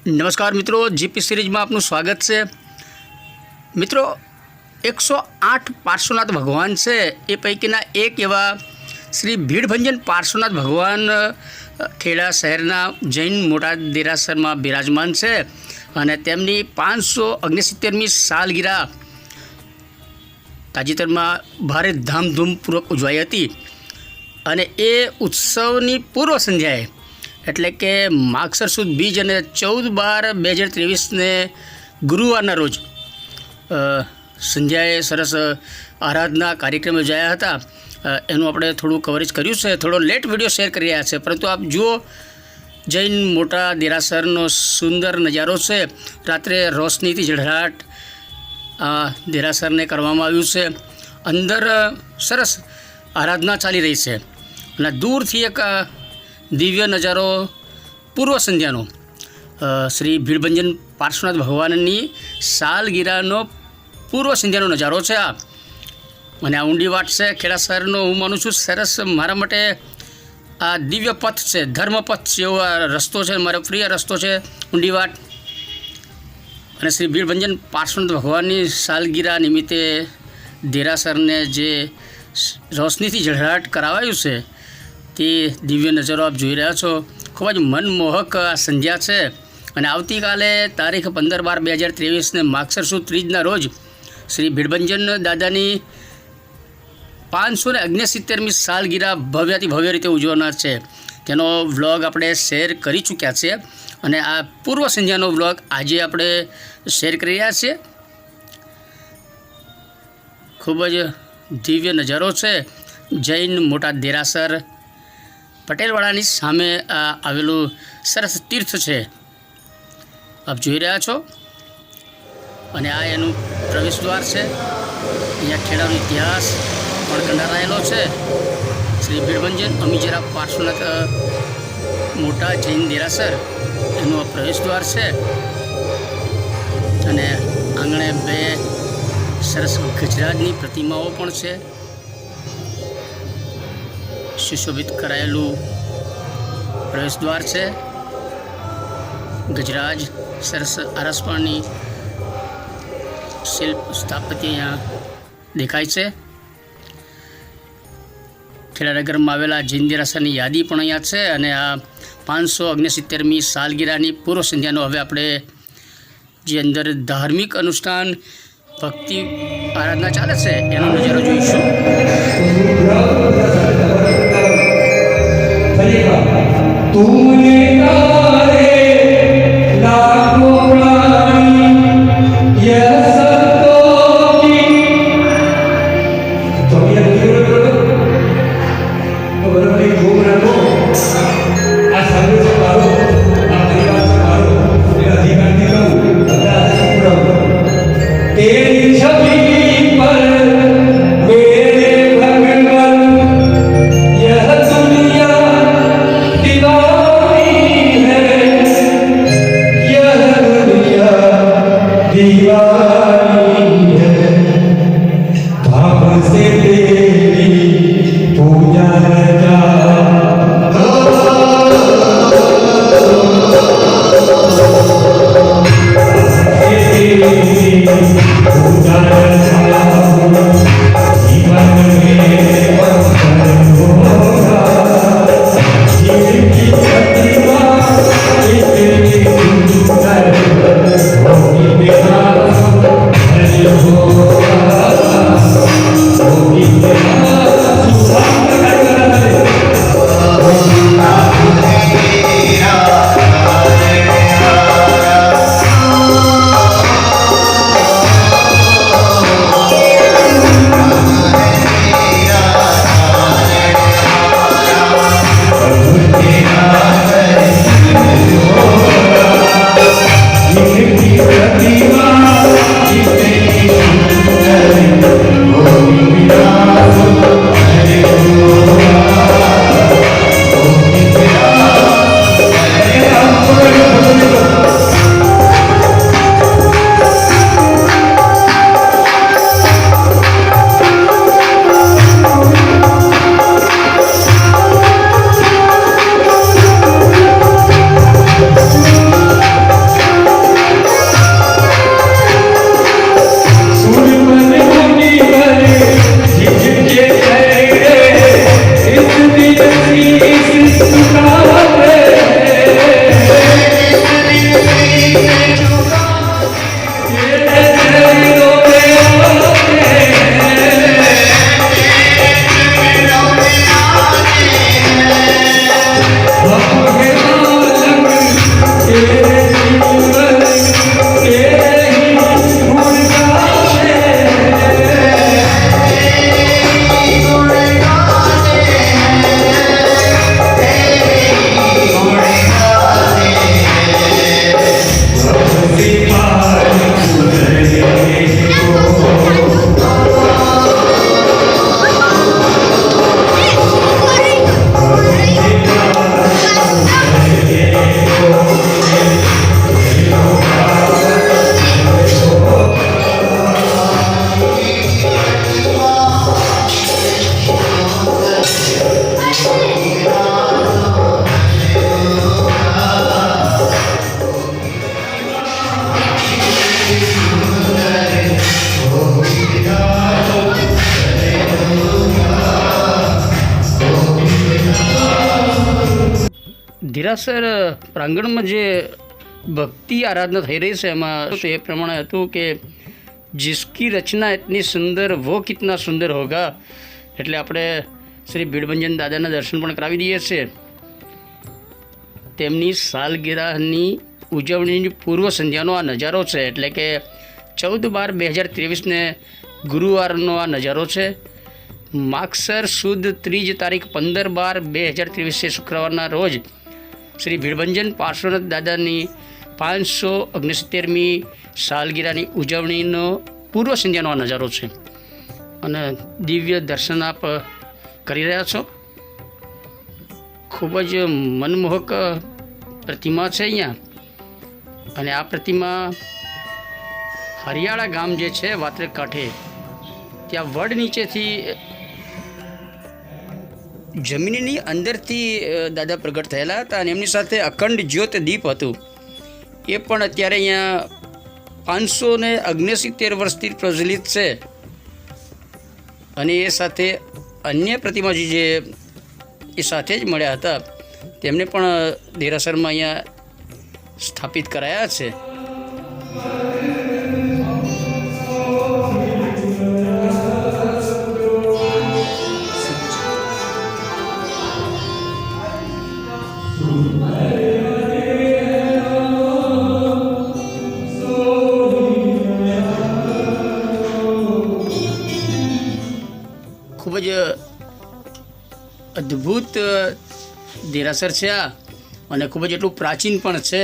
નમસ્કાર મિત્રો, જીપી સિરીઝમાં આપનું સ્વાગત છે। મિત્રો 108 પાર્શ્વનાથ ભગવાન છે, એ પૈકીના એક એવા શ્રી ભીડભંજન પાર્શ્વનાથ ભગવાન ખેડા શહેરના જૈન મોટા દેરાસરમાં બિરાજમાન છે અને તેમની 569મી સાલગીરા તાજેતરમાં ભારે ધામધૂમપૂર્વક ઉજવાઈ હતી અને એ ઉત્સવની પૂર્વ સંધ્યાએ એટલે કે માગસર સુદ બીજ અને 14/12/2023ને ગુરુવારના રોજ સંધ્યાએ સરસ આરાધના કાર્યક્રમ યોજાયા હતા। એનું આપણે થોડું કવરેજ કર્યું છે, થોડો લેટ વિડીયો શેર કરી રહ્યા છે, પરંતુ આપ જુઓ જૈન મોટા દેરાસરનો સુંદર નજારો છે। રાત્રે રોશનીથી ઝળહળાટ દેરાસરને કરવામાં આવ્યું છે। અંદર સરસ આરાધના ચાલી રહી છે અને દૂરથી એક દિવ્ય નજારો પૂર્વ સંધ્યાનો શ્રી ભીડભંજન પાર્શ્વનાથ ભગવાનની સાલગીરાનો પૂર્વ સંધ્યાનો નજારો છે આ। અને આ ઊંડી વાટ છે ખેડા શહેરનો, હું માનું છું સરસ મારા માટે આ દિવ્ય પથ છે, ધર્મપથ છે એવો આ રસ્તો છે, મારો પ્રિય રસ્તો છે ઊંડી વાટ। અને શ્રી ભીડભંજન પાર્શ્વનાથ ભગવાનની સાલગીરા નિમિત્તે દેરાસરને જે રોશનીથી ઝળહળાટ કરાવાયું છે તે દિવ્ય નજારો આપ જોઈ રહ્યા છો। ખૂબ જ મનમોહક આ સંધ્યા છે અને આવતીકાલે તારીખ 15/12/2023ને માગસર સુદ ત્રીજના રોજ શ્રી ભીડભંજન દાદાની 569મી સાલગીરા ભવ્યાથી ભવ્ય રીતે ઉજવવાના છે। તેનો વ્લોગ આપણે શેર કરી ચૂક્યા છે અને આ પૂર્વ સંધ્યાનો વ્લોગ આજે આપણે શેર કરી રહ્યા છીએ। ખૂબ જ દિવ્ય નજારો છે। જૈન મોટા દેરાસર પટેલવાડાની સામે આવેલું સરસ તીર્થ છે, આપ જોઈ રહ્યા છો। અને આ એનું પ્રવેશ દ્વાર છે। અહીંયા ખેડાનો ઇતિહાસ પણ કંડારાયેલો છે। શ્રી ભીડભંજન અમીજરા પાર્શ્વનાથ મોટા જૈન દેરાસર એનો પ્રવેશ દ્વાર છે અને આંગણે બે સરસ ગજરાજની પ્રતિમાઓ પણ છે। સુશોભિત કરાયેલું પ્રવેશ દ્વાર છે। ગજરાજ સરસ આરસપણની શિલ્પ સ્થાપત્ય અહીંયા દેખાય છે। ખેડા નગરમાં આવેલા જૈન દેરાસરની યાદી પણ અહીંયા છે અને આ 569મી સાલગીરાની પૂર્વ સંધ્યાનો હવે આપણે જે અંદર ધાર્મિક અનુષ્ઠાન ભક્તિ આરાધના ચાલે છે એનો નજારો જોઈશું। દેરાસર પ્રાંગણમાં જે ભક્તિ આરાધના થઈ રહી છે એમાં એ પ્રમાણે હતું કે जिसकी रचना इतनी सुंदर वो कितना सुंदर होगा, એટલે આપણે શ્રી ભીડભંજન દાદાના દર્શન પણ કરાવી દઈએ છીએ. તેમની સાલગીરાની ઉજવણીની પૂર્વ સંધ્યાનો આ નજારો છે. એટલે કે 14/12/2023ને ગુરુવારનો આ નજારો છે. માગસર સુદ ત્રીજ તારીખ 15/12/2023 શુક્રવારના રોજ શ્રી ભીડભંજન પાર્શ્વનાથ દાદાની 569મી સાલગીરાની ઉજવણીનો પૂર્વ સંધ્યાનો આ નજારો છે અને દિવ્ય દર્શન આપ કરી રહ્યા છો. ખૂબ જ મનમોહક પ્રતિમા છે અહીંયા. અને આ પ્રતિમા હરિયાળા ગામ જે છે વાત્રક કાંઠે, ત્યાં વડ નીચેથી જમીનની અંદરથી દાદા પ્રગટ થયેલા હતા અને એમની સાથે અખંડ જ્યોત દીપ હતું. એ પણ અત્યારે અહીંયા 569 વર્ષથી પ્રજ્વલિત છે. અને એ સાથે અન્ય પ્રતિમાજી જે એ સાથે જ મળ્યા હતા તેમને પણ દેરાસરમાં અહીંયા સ્થાપિત કરાયા છે. ખૂબ જ અદ્ભુત દેરાસર છે આ, અને ખૂબ જ એટલું પ્રાચીન પણ છે.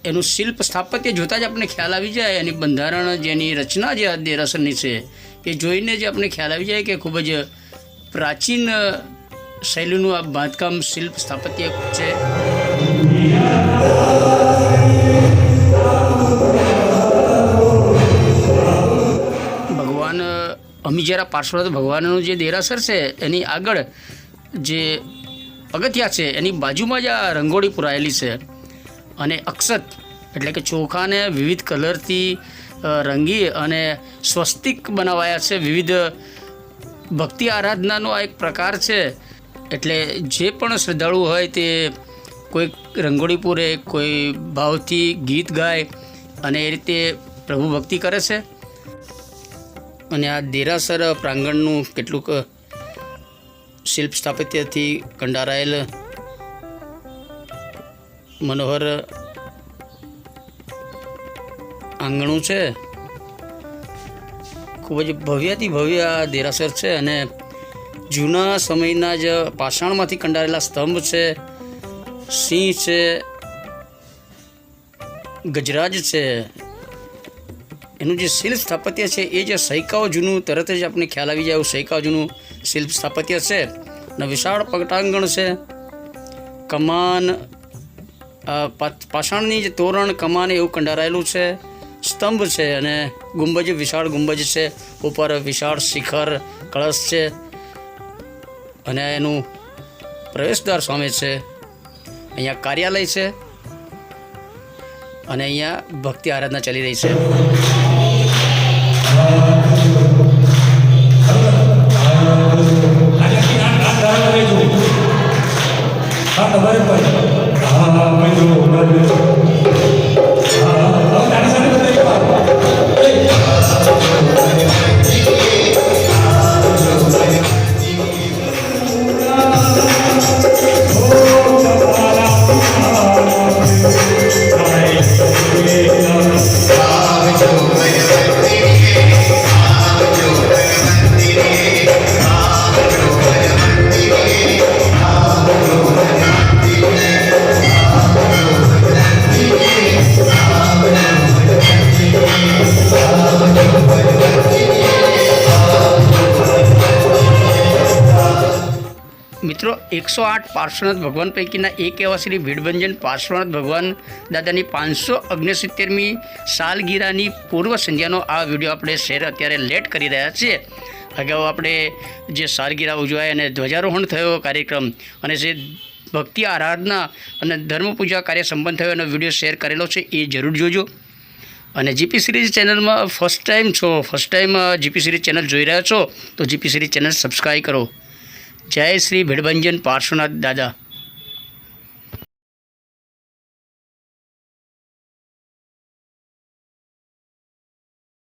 એનું શિલ્પ સ્થાપત્ય જોતાં જ આપણને ખ્યાલ આવી જાય, એની બંધારણ જેની રચના જે આ દેરાસરની છે એ જોઈને જ આપણને ખ્યાલ આવી જાય કે ખૂબ જ પ્રાચીન શૈલીનું આ બાંધકામ શિલ્પ સ્થાપત્ય છે. ભગવાન અમીજરા પાર્શ્વનાથ ભગવાનનું જે દેરાસર છે એની આગળ જે પગથિયા છે એની બાજુમાં જ આ રંગોળી પુરાયેલી છે. અને અક્ષત એટલે કે ચોખાને વિવિધ કલરથી રંગી અને સ્વસ્તિક બનાવાયા છે. વિવિધ ભક્તિ આરાધનાનો આ એક પ્રકાર છે. એટલે જે પણ શ્રદ્ધાળુ હોય તે કોઈ રંગોળી પૂરે, કોઈ ભાવથી ગીત ગાય અને એ રીતે પ્રભુ ભક્તિ કરે છે. અને આ દેરાસર પ્રાંગણનું કેટલુંક શિલ્પ સ્થાપત્યથી કંડારાયેલ મનોહર આંગણું છે. ખૂબ જ ભવ્યાથી ભવ્ય આ દેરાસર છે. અને જૂના સમયના જ પાષાણમાંથી કંડારેલા સ્તંભ છે, સિંહ છે, ગજરાજ છે. એનું જે શિલ્પ સ્થાપત્ય છે એ જે સૈકાઓ જૂનું, તરત જ આપણે ખ્યાલ આવી જાય એવું સૈકાઓ જૂનું શિલ્પ સ્થાપત્ય છે. અને વિશાળ પટાંગણ છે. કમાન, પાષાણની જે તોરણ, કમાન એવું કંડારાયેલું છે. સ્તંભ છે અને ગુંબજ, વિશાળ ગુંબજ છે. ઉપર વિશાળ શિખર કળશ છે. અને એનું પ્રવેશદ્વાર સામે છે. અહીંયા કાર્યાલય છે અને અહીંયા ભક્તિ આરાધના ચાલી રહી છે. મિત્રો, 108 પાર્શ્વનાથ ભગવાન પૈકીના એક એવા શ્રી ભીડભંજન પાર્શ્વનાથ ભગવાન દાદાની 569મી સાલગીરાની પૂર્વ સંધ્યાનો આ વિડીયો આપણે શેર અત્યારે લેટ કરી રહ્યા છીએ. અગાઉ આપણે જે સાલગીરા ઉજવાય અને ધ્વજારોહણ થયો કાર્યક્રમ અને જે ભક્તિ આરાધના અને ધર્મ પૂજા કાર્ય સંપન્ન થયો એનો વિડીયો શેર કરેલો છે, એ જરૂર જોજો. અને જીપી સિરીઝ ચેનલમાં first time GP series channel જોઈ રહ્યા છો તો જીપી સિરીઝ ચેનલ સબસ્ક્રાઈબ કરો. જય શ્રી ભીડભંજન પાર્શ્વનાથ દાદા.